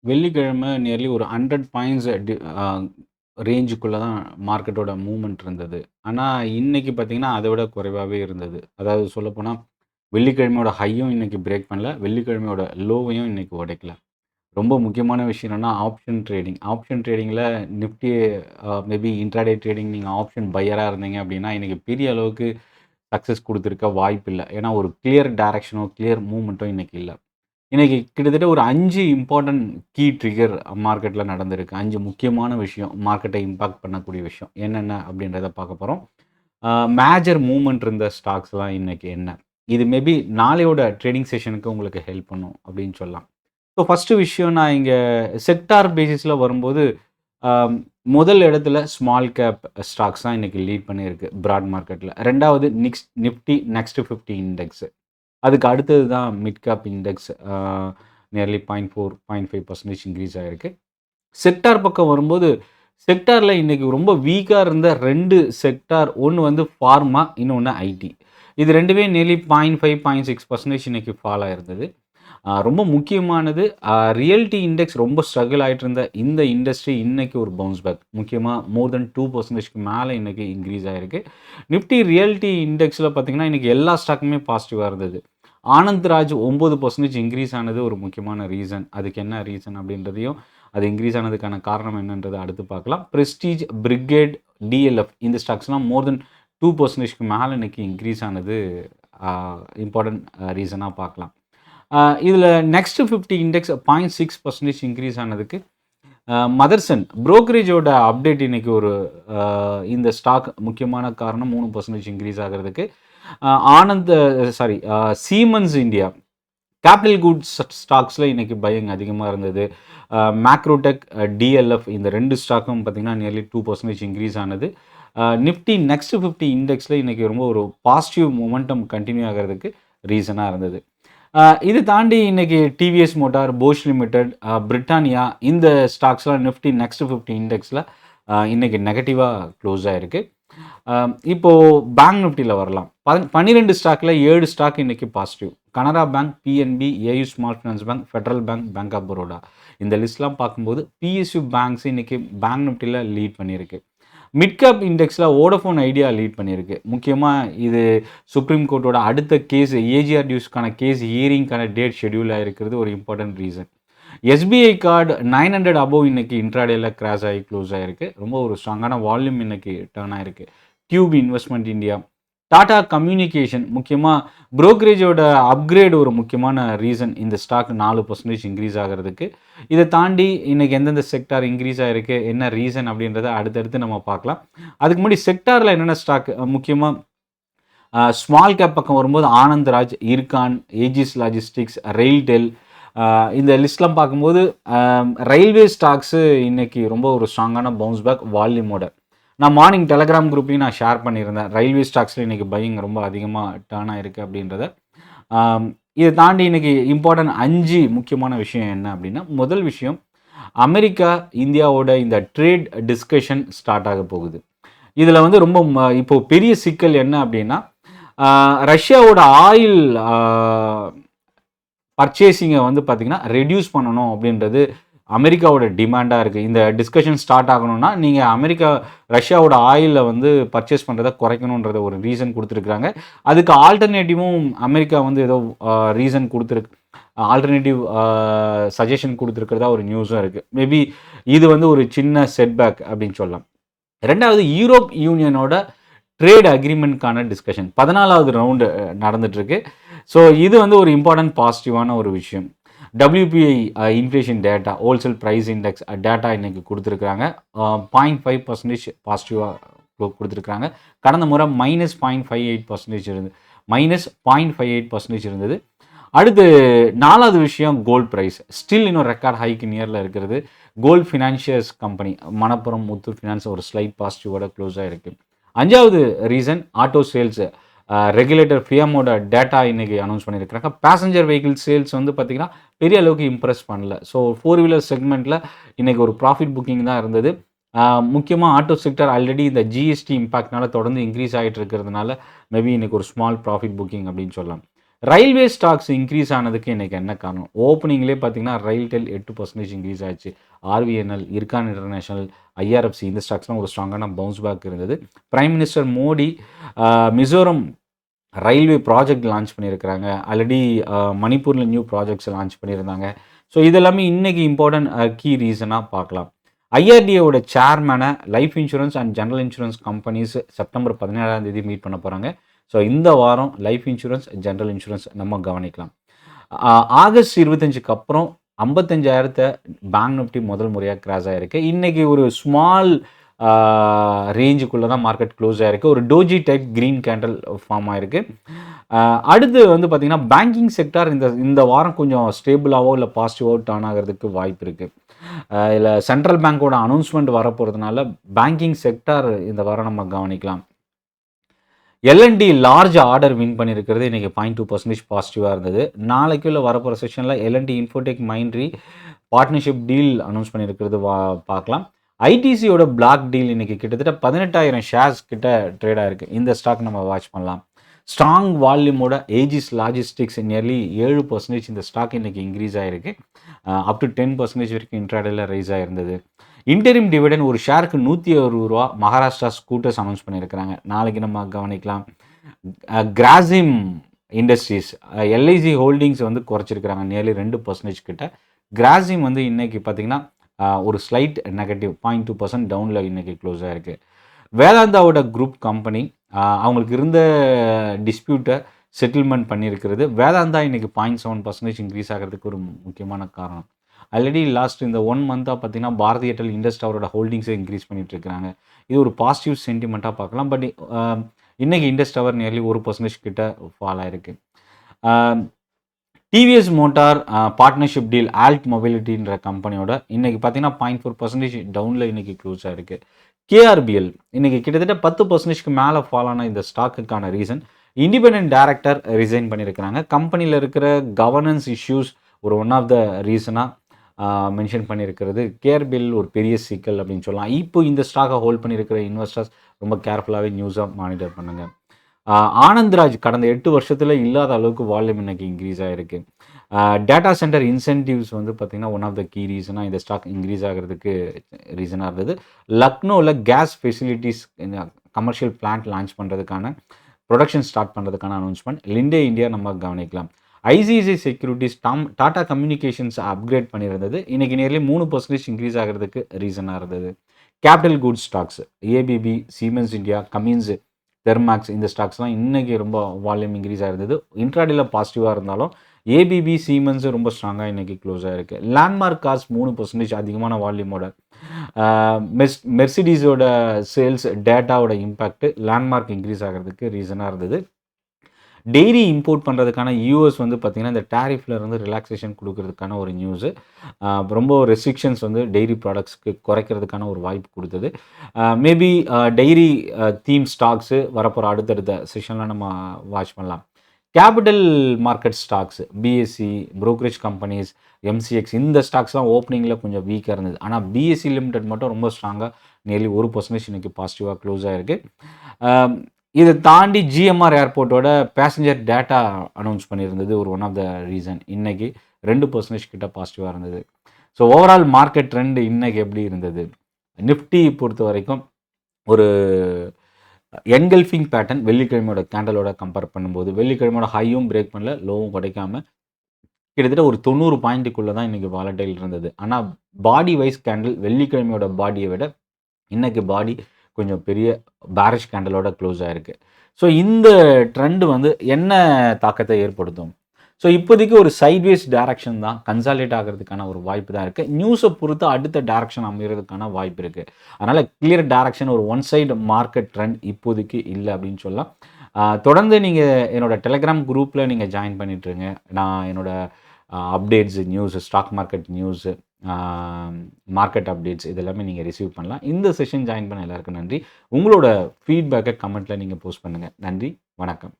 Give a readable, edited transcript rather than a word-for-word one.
வெள்ளிக்கிழமை நியர்லி ஒரு 100 பாயிண்ட்ஸ் ரேஞ்சுக்குள்ள தான் மார்க்கெட்டோட மூவ்மெண்ட் இருந்தது. ஆனா, இன்னைக்கு பார்த்தீங்கன்னா, அத விட குறைவாவே இருந்தது. அதாவது சொல்லப்போனா, வெள்ளிக்கிழமையோட ஹையும் இன்னைக்கு பிரேக் பண்ணல. வெள்ளிக்கிழமையோட லோவையும் இன்னைக்கு உடைக்கல. ரொம்ப முக்கியமான விஷயம் என்னன்னா, ஆப்ஷன் ட்ரேடிங். ஆப்ஷன் ட்ரேடிங்கில நிஃப்டி மேபி இன்ட்ராடே ட்ரேடிங் நீங்க ஆப்ஷன் பையரா இருந்தீங்க அப்படின்னா, இன்னைக்கு பெரிய அளவுக்கு சக்சஸ் குடுத்திருக்க வாய்ப்பில்ல. ஏன்னா, ஒரு கிளியர் டைரக்ஷனோ, கிளியர் மூவ்மெண்ட்டோ இன்னைக்கு இல்ல. இன்னைக்கு கிட்டத்தட்ட ஒரு 5 இம்பார்ட்டன்ட் கீ ட்ரிகர் மார்க்கெட்ல நடந்திருக்கு. 5 முக்கியமான விஷயம். மார்க்கெட்டை இம்பாக்ட் பண்ணக்கூடிய விஷயம். என்னென்ன அப்படின்றத பார்க்க போறோம். மேஜர் மூவ்மெண்ட் இருந்த ஸ்டாக்ஸ்லாம் இன்னைக்கு என்ன? இது மேபி நாளையோட ட்ரேடிங் செஷனுக்கு உங்களுக்கு ஹெல்ப் பண்ணும் அப்படின்னு சொல்லலாம். ஸோ ஃபர்ஸ்ட்டு விஷயம் நான் இங்க செக்டார் பேசிஸ்ல வரும்போது, அ முதல் இடத்துல ஸ்மால் கேப் ஸ்டாக்ஸ் தான் இன்னைக்கு லீட் பண்ணியிருக்கு பிராட் மார்க்கெட்ல. 2வது நிஃப்டி நெக்ஸ்ட் 50 இண்டெக்ஸ். அதுக்கு அடுத்தது தான் mid cap index nearly 0.5% increase ஆயிருக்கு. செக்டார் பக்கம் வரும்போது, செக்டார்ல இன்னைக்கு ரொம்ப வீக்கா இருந்த 2 செக்டார், ஒண்ணு வந்து ஃபார்மா, இன்னொன்னு ஐடி. இது 2மே நியர்லி 0.5, 0.6% இன்னைக்கு ஃபால் ஆயிருந்தது. ரொம்ப முக்கியமானது ரியல்டி இண்டெக்ஸ் ரொம்ப ஸ்ட்ரகிள் ஆயிட்டு இருந்த இந்த இண்டஸ்ட்ரி இன்னைக்கு ஒரு பவுன்ஸ் பேக். முக்கியமா மோர் தென் 2%க்கு மேல இன்னைக்கு இன்க்ரீஸ் ஆயிருக்கு. நிஃப்டி ரியல்டி இண்டெக்ஸ்ல பார்த்தீங்கன்னா, இன்னைக்கு எல்லா ஸ்டாக்குமே பாசிட்டிவா இருந்தது. ஆனந்த் ராஜ் 9% இன்க்ரீஸ் ஆனது ஒரு முக்கியமான ரீசன். அதுக்கு என்ன ரீசன் அப்படின்றதையும், அது இன்க்ரீஸ் ஆனதுக்கான காரணம் என்னன்றத அடுத்து பார்க்கலாம். பிரஸ்டீஜ், பிரிகேட், டிஎல்எஃப் இந்த ஸ்டாக்ஸ்லாம் மோர் தென் 2%க்கு மேல இன்னைக்கு இன்க்ரீஸ் ஆனது இம்பார்ட்டன்ட் ரீசனா பார்க்கலாம். இதில நெக்ஸ்ட் 50 இண்டெக்ஸ் 0.6% இன்க்ரீஸ் ஆனதுக்கு மதர்சன் புரோக்கரேஜோட அப்டேட் இன்னைக்கு ஒரு இந்த ஸ்டாக் முக்கியமான காரணம் 3% இன்க்ரீஸ் ஆகுறதுக்கு. Anand sorry Siemens India capital goods ஸ்டாக்ஸில் இன்னைக்கு பையிங் அதிகமாக இருந்தது. மேக்ரோடெக், டிஎல்எஃப் இந்த 2 ஸ்டாக்கும் பார்த்தீங்கன்னா நியர்லி 2% இன்க்ரீஸ் ஆனது. நிஃப்டி நெக்ஸ்ட் 50 இண்டெக்ஸில் இன்னைக்கு ரொம்ப ஒரு பாசிட்டிவ் மொமெண்டம் கண்டினியூ ஆகிறதுக்கு ரீசனாக இருந்தது. இது தாண்டி இன்னைக்கு TVS motor, posh limited, Britannia இந்த ஸ்டாக்ஸ்லாம் நிஃப்டி நெக்ஸ்ட் 50 இண்டெக்ஸில் இன்னைக்கு நெகட்டிவாக க்ளோஸ் ஆயிருக்கு. இப்போ பேங்க் நிஃப்டியில் வரலாம். 12 ஸ்டாக்ல 7 ஸ்டாக் இன்னைக்கு positive. Canara bank, PNB, AU small finance bank, Federal bank, bank of Baroda. இந்த லிஸ்ட்லாம் பார்க்கும்போது பிஎஸ்யூ பேங்க்ஸ் இன்னைக்கு பேங்க் நிஃப்டியில் லீட் பண்ணியிருக்கு. மிட் கேப் இண்டெக்ஸில் வோடஃபோன் ஐடியா லீட் பண்ணியிருக்கு. முக்கியமாக இது சுப்ரீம் கோர்ட்டோட அடுத்த கேஸ் ஏஜிஆர் டியூஸ்க்கான கேஸ் ஹியரிங்க்கான டேட் ஷெட்யூல் ஆகிருக்கிறது ஒரு important reason. SBI card 900 above இன்னைக்கு இன்ட்ராடேல கிராஷ் ஆகி க்ளோஸ் ஆயிருக்கு. ரொம்ப ஒரு ஸ்ட்ராங்கான வால்யூம் இன்னைக்கு டர்ன் ஆயிருக்கு. Tube investment India, Tata communication முக்கியமாக புரோக்கரேஜோட அப்கிரேட் ஒரு முக்கியமான ரீசன் இந்த ஸ்டாக் 4% இன்க்ரீஸ் ஆகிறதுக்கு. இதை தாண்டி இன்னைக்கு எந்தெந்த செக்டார் இன்க்ரீஸ் ஆகிருக்கு, என்ன ரீசன் அப்படின்றத அடுத்தடுத்து நம்ம பார்க்கலாம். அதுக்கு முன்னாடி செக்டாரில் என்னென்ன ஸ்டாக் முக்கியமாக ஸ்மால் கேப் பக்கம் வரும்போது ஆனந்த் ராஜ், இர்கான், ஏஜிஸ் லாஜிஸ்டிக்ஸ், ரெயில்டெல் இந்த லிஸ்ட்லாம் பார்க்கும்போது ரயில்வே ஸ்டாக்ஸு இன்னைக்கு ரொம்ப ஒரு ஸ்ட்ராங்கான பவுன்ஸ் பேக் வால்யூமோட. நான் மார்னிங் டெலகிராம் குரூப்லையும் நான் ஷேர் பண்ணியிருந்தேன். ரயில்வே ஸ்டாக்ஸில் இன்றைக்கி பையிங் ரொம்ப அதிகமாக டர்ன் ஆகிருக்கு அப்படின்றத. இதை தாண்டி இன்றைக்கி இம்பார்ட்டன்ட் 5 முக்கியமான விஷயம் என்ன அப்படின்னா, முதல் விஷயம் அமெரிக்கா இந்தியாவோட இந்த ட்ரேட் டிஸ்கஷன் ஸ்டார்ட் ஆக போகுது. இதில் வந்து ரொம்ப இப்போ பெரிய சிக்கல் என்ன அப்படின்னா, ரஷ்யாவோட ஆயில் பர்ச்சேசிங்கை வந்து பார்த்திங்கன்னா ரெடியூஸ் பண்ணணும் அப்படின்றது அமெரிக்காவோட டிமாண்டாக இருக்குது. இந்த டிஸ்கஷன் ஸ்டார்ட் ஆகணும்னா நீங்கள் ரஷ்யாவோட ஆயிலில் வந்து பர்ச்சேஸ் பண்ணுறதை குறைக்கணுன்றத ஒரு ரீசன் கொடுத்துருக்குறாங்க. அதுக்கு ஆல்டர்னேட்டிவும் அமெரிக்கா வந்து ஏதோ ரீசன் கொடுத்துருக்கு, ஆல்டர்னேட்டிவ் சஜஷன் கொடுத்துருக்கிறதா ஒரு நியூஸும் இருக்குது. மேபி இது வந்து ஒரு சின்ன செட்பேக் அப்படின்னு சொல்லலாம். 2வது யூரோப் யூனியனோட ட்ரேட் அக்ரிமெண்ட்கான டிஸ்கஷன் 14வது ரவுண்டு நடந்துகிட்ருக்கு. ஸோ இது வந்து ஒரு இம்பார்ட்டன்ட் பாசிட்டிவான ஒரு விஷயம். WPI inflation data, wholesale price index data இன்றைக்கி கொடுத்துருக்குறாங்க. 0.5% பாசிட்டிவாக கொடுத்துருக்குறாங்க. கடந்த முறை -0.58% இருந்தது, -0.58% இருந்தது. அடுத்து 4வது விஷயம் கோல்ட் ப்ரைஸ் ஸ்டில் இன்னும் ரெக்கார்ட் ஹைக்கு நியரில் இருக்கிறது. Gold financiers company Manappuram, Muthoot finance ஒரு ஸ்லைட் பாசிட்டிவோட க்ளோஸ் ஆகிருக்கு. 5வது ரீசன் ஆட்டோ சேல்ஸ் ரெகுலேட்டர் ஃபியாமோட டேட்டா இன்றைக்கி அனௌன்ஸ் பண்ணியிருக்கிறாங்க. பேசஞ்சர் வெஹிக்கிள் சேல்ஸ் வந்து பார்த்திங்கன்னா பெரிய அளவுக்கு இம்ப்ரெஸ் பண்ணல. ஸோ 4 வீலர் செக்மெண்ட்டில் இன்றைக்கி ஒரு ப்ராஃபிட் புக்கிங் தான் இருந்தது. முக்கியமாக ஆட்டோ செக்டர் ஆல்ரெடி இந்த ஜிஎஸ்டி இம்பாக்ட்னால தொடர்ந்து இன்க்ரீஸ் ஆகிட்டு இருக்கிறதுனால மேபி இன்றைக்கி ஒரு ஸ்மால் ப்ராஃபிட் புக்கிங் அப்படின்னு சொல்லலாம். ரயில்வே ஸ்டாக்ஸ் இன்க்ரீஸ் ஆனதுக்கு இன்றைக்கி என்ன காரணம்? ஓப்பனிங்லேயே பார்த்தீங்கன்னா ரயில்டெல் 8% இன்க்ரீஸ் ஆச்சு. ஆர்விஎன்எல், இர்கான் இன்டர்நேஷனல், ஐஆர்எஃப்சி இந்த ஸ்டாக்ஸ்லாம் ஒரு ஸ்ட்ராங்கான பவுன்ஸ் பேக் இருந்தது. Prime minister Modi Mizoram railway project launch பண்ணியிருக்கிறாங்க. ஆல்ரெடி மணிப்பூரில் நியூ ப்ராஜெக்ட்ஸ் லான்ச் பண்ணியிருந்தாங்க. ஸோ இதெல்லாமே இன்றைக்கி இம்பார்ட்டன்ட் கீ ரீசனாக பார்க்கலாம். ஐஆர்டிஏவோட சேர்மனை life insurance and general insurance companies September 17 meet பண்ண போகிறாங்க. ஸோ இந்த வாரம் லைஃப் இன்சூரன்ஸ், ஜெனரல் இன்சூரன்ஸ் நம்ம கவனிக்கலாம். ஆகஸ்ட் 25க்கு அப்புறம் 55,000 பேங்க் நிஃப்டி முதல் முறையாக கிராஸ் ஆகிருக்கு. இன்றைக்கி ஒரு ஸ்மால் ரேஞ்சுக்குள்ளே தான் மார்க்கெட் க்ளோஸ் ஆகிருக்கு. ஒரு doji type green candle form ஆகிருக்கு. அடுத்து வந்து பார்த்திங்கன்னா பேங்கிங் செக்டார் இந்த வாரம் கொஞ்சம் ஸ்டேபிளாகவோ இல்லை பாசிட்டிவாகவோ டர்ன் ஆகிறதுக்கு வாய்ப்பு இருக்குது. இல்லை சென்ட்ரல் பேங்க்கோட அனௌன்ஸ்மெண்ட் வரப்போகிறதுனால பேங்கிங் செக்டார் இந்த வாரம் நம்ம கவனிக்கலாம். எல்என்டி லார்ஜ் ஆர்டர் வின் பண்ணியிருக்கிறது இன்றைக்கி 0.2% பாசிட்டிவாக இருந்தது. நாளைக்குள்ள வரப்போகிற செஷனில் L N T Infotech Mindtree partnership deal announce பண்ணியிருக்கிறது பார்க்கலாம். ஐடிசியோட பிளாக் டீல் இன்றைக்கி கிட்டத்தட்ட 18,000 ஷேர்ஸ் கிட்ட ட்ரேடாக இருக்குது. இந்த ஸ்டாக் நம்ம வாட்ச் பண்ணலாம். ஸ்ட்ராங் வால்யூமோட ஏஜிஸ் லாஜிஸ்டிக்ஸ் நியர்லி 7% இந்த ஸ்டாக் இன்றைக்கி இன்க்ரீஸ் ஆகிருக்கு. அப் டு 10% வரைக்கும் இன்ட்ராடேல ரைஸ் ஆகிருந்தது. இன்டரிம் டிவிடன் ஒரு ஷேருக்கு 160 ரூபா மகாராஷ்டிரா ஸ்கூட்டர்ஸ் அனௌன்ஸ் பண்ணியிருக்கிறாங்க. நாளைக்கு நம்ம கவனிக்கலாம். கிராசிம் இண்டஸ்ட்ரீஸ் எல்ஐசி ஹோல்டிங்ஸ் வந்து குறைச்சிருக்கிறாங்க நியர்லி 2% கிட்ட. கிராசிம் வந்து இன்றைக்கி பார்த்திங்கன்னா ஒரு ஸ்லைட் நெகட்டிவ் 0.2% டவுனில் இன்றைக்கி க்ளோஸ் ஆகிருக்கு. வேதாந்தாவோட குரூப் கம்பெனி அவங்களுக்கு இருந்த டிஸ்பியூட்டை செட்டில்மெண்ட் பண்ணியிருக்கிறது. வேதாந்தா இன்றைக்கி 0.7% இன்க்ரீஸ் ஆகிறதுக்கு ஒரு முக்கியமான காரணம். ஆல்ரெடி லாஸ்ட் இந்த 1 மந்த்தாக பார்த்தீங்கன்னா பாரதி ஏர்டெல் இண்டஸ் டவரோட ஹோல்டிங்ஸை இன்க்ரீஸ் பண்ணிகிட்ருக்காங்க. இது ஒரு பாசிட்டிவ் சென்டிமெண்ட்டாக பார்க்கலாம். பட் இன்றைக்கி இண்டஸ் டவர் நியர்லி 1% கிட்ட ஃபால் ஆகிருக்கு. TVS motor partnership deal Alt மொபிலிட்டின்ற கம்பெனியோட இன்றைக்கி பார்த்தீங்கன்னா 0.4% டவுனில் இன்றைக்கி க்ளோஸ் ஆகிருக்கு. கேஆர்பிஎல் இன்றைக்கி கிட்டத்தட்ட 10%க்கு மேலே ஃபால் ஆன இந்த ஸ்டாக்குக்கான ரீசன் இண்டிபெண்டன்ட் டைரக்டர் ரிசைன் பண்ணியிருக்கிறாங்க. கம்பெனியில் இருக்கிற கவர்னன்ஸ் இஷ்யூஸ் ஒரு ஒன் ஆஃப் த ரீசனாக மென்ஷன் பண்ணியிருக்கிறது. கேஆர்பிஎல் ஒரு பெரிய சிக்கல் அப்படின்னு சொல்லலாம். இப்போ இந்த ஸ்டாக்கை ஹோல்ட் பண்ணியிருக்கிற இன்வெஸ்டர்ஸ் ரொம்ப கேர்ஃபுல்லாகவே நியூஸாக மானிட்டர் பண்ணுங்கள். ஆனந்த்ராஜ் கடந்த 8 வருஷத்தில் இல்லாத அளவுக்கு வால்யூம் இன்றைக்கி இன்க்ரீஸ் ஆகிருக்கு. டேட்டா சென்டர் இன்சென்டிவ்ஸ் வந்து பார்த்திங்கன்னா ஒன் ஆஃப் த கீ ரீசனாக இந்த ஸ்டாக் இன்க்ரீஸ் ஆகிறதுக்கு ரீசனாக இருந்தது. லக்னோவில் gas facilities commercial plant launch பண்ணுறதுக்கான ப்ரொடக்ஷன் ஸ்டார்ட் பண்ணுறதுக்கான அனௌன்ஸ்மெண்ட். லிண்டே இந்தியா நம்ம கவனிக்கலாம். ICICI securities Tata communications upgrade பண்ணியிருந்தது. இன்றைக்கி நியர்லி 3% இன்க்ரீஸ் ஆகிறதுக்கு ரீசனாக இருந்தது. Capital goods stocks ABB, Siemens India, Cummins, Thermax இந்த ஸ்டாக்ஸ்லாம் இன்றைக்கி ரொம்ப வால்யூம் இன்க்ரீஸ் ஆகிருந்தது. இன்ட்ராடேல பாசிட்டிவாக இருந்தாலும் ஏபிபி, சீமென்ஸ் ரொம்ப ஸ்ட்ராங்காக இன்றைக்கி க்ளோஸ் ஆகிருக்கு. லேண்ட்மார்க் கார்ஸ் 3% அதிகமான வால்யூமோட. மெர்சிடிஸோட சேல்ஸ் டேட்டாவோட இம்பேக்ட் லேண்ட்மார்க் இன்க்ரீஸ் ஆகிறதுக்கு ரீசனாக இருந்தது. டெய்ரி இம்போர்ட் பண்ணுறதுக்கான யூஎஸ் வந்து பார்த்திங்கன்னா இந்த டேரிஃபில் இருந்து ரிலாக்ஸேஷன் கொடுக்கறதுக்கான ஒரு நியூஸு. ரொம்ப ரெஸ்ட்ரிக்ஷன்ஸ் வந்து டெய்ரி ப்ராடக்ட்ஸ்க்கு குறைக்கிறதுக்கான ஒரு வாய்ப்பு கொடுத்தது. மேபி டெய்ரி தீம் ஸ்டாக்ஸு வரப்போகிற அடுத்தடுத்த செஷனில் நம்ம வாட்ச் பண்ணலாம். Capital market stocks BSc, brokerage companies, MCX இந்த ஸ்டாக்ஸ்லாம் ஓப்பனிங்கில் கொஞ்சம் வீக்காக இருந்தது. ஆனால் பிஎஸ்சி லிமிடெட் மட்டும் ரொம்ப ஸ்ட்ராங்காக நியர்லி 1% இன்றைக்கி பாசிட்டிவாக க்ளோஸ் ஆகிருக்கு. இதை தாண்டி ஜிஎம்ஆர் ஏர்போர்ட்டோட பேசஞ்சர் டேட்டா அனௌன்ஸ் பண்ணியிருந்தது ஒரு ஒன் ஆஃப் த ரீசன். இன்றைக்கி 2% கிட்ட பாசிட்டிவாக இருந்தது. ஸோ ஓவரால் மார்க்கெட் ட்ரெண்ட் இன்றைக்கி எப்படி இருந்தது? நிஃப்டி பொறுத்த வரைக்கும் ஒரு என்கல்ஃபிங் பேட்டர்ன் வெள்ளிக்கிழமையோட கேண்டலோட கம்பேர் பண்ணும்போது வெள்ளிக்கிழமையோட ஹையும் பிரேக் பண்ணல, லோவும் கிடைக்காம கிட்டத்தட்ட ஒரு 90 பாயிண்ட்டுக்குள்ளே தான் இன்றைக்கி வாலட்டைல் இருந்தது. ஆனால் பாடி வைஸ் கேண்டில் வெள்ளிக்கிழமையோட பாடியை விட இன்றைக்கி பாடி கொஞ்சம் பெரிய பேரிஷ் கேண்டலோட க்ளோஸ் ஆகிருக்கு. ஸோ இந்த ட்ரெண்டு வந்து என்ன தாக்கத்தை ஏற்படுத்தும்? ஸோ இப்போதைக்கு ஒரு சைட்வேஸ் டேரக்ஷன் தான், கன்சாலிடேட் ஆகிறதுக்கான ஒரு வாய்ப்பு தான் இருக்குது. நியூஸை பொறுத்து அடுத்த டேரக்ஷன் அமைகிறதுக்கான வாய்ப்பு இருக்குது. அதனால் கிளியர் டேரக்ஷன் ஒரு ஒன் சைடு மார்க்கெட் ட்ரெண்ட் இப்போதைக்கு இல்லை அப்படின்னு சொல்லலாம். தொடர்ந்து நீங்கள் என்னோடய டெலிகிராம் குரூப்பில் நீங்கள் ஜாயின் பண்ணிட்டுருங்க. நான் என்னோடய updates, news, stock market news, market updates இதெல்லாமே நீங்கள் ரிசீவ் பண்ணலாம். இந்த செஷன் ஜாயின் பண்ண எல்லாருக்கும் நன்றி. உங்களோட ஃபீட்பேக்கை கமெண்ட்டில் நீங்கள் போஸ்ட் பண்ணுங்கள். நன்றி, வணக்கம்.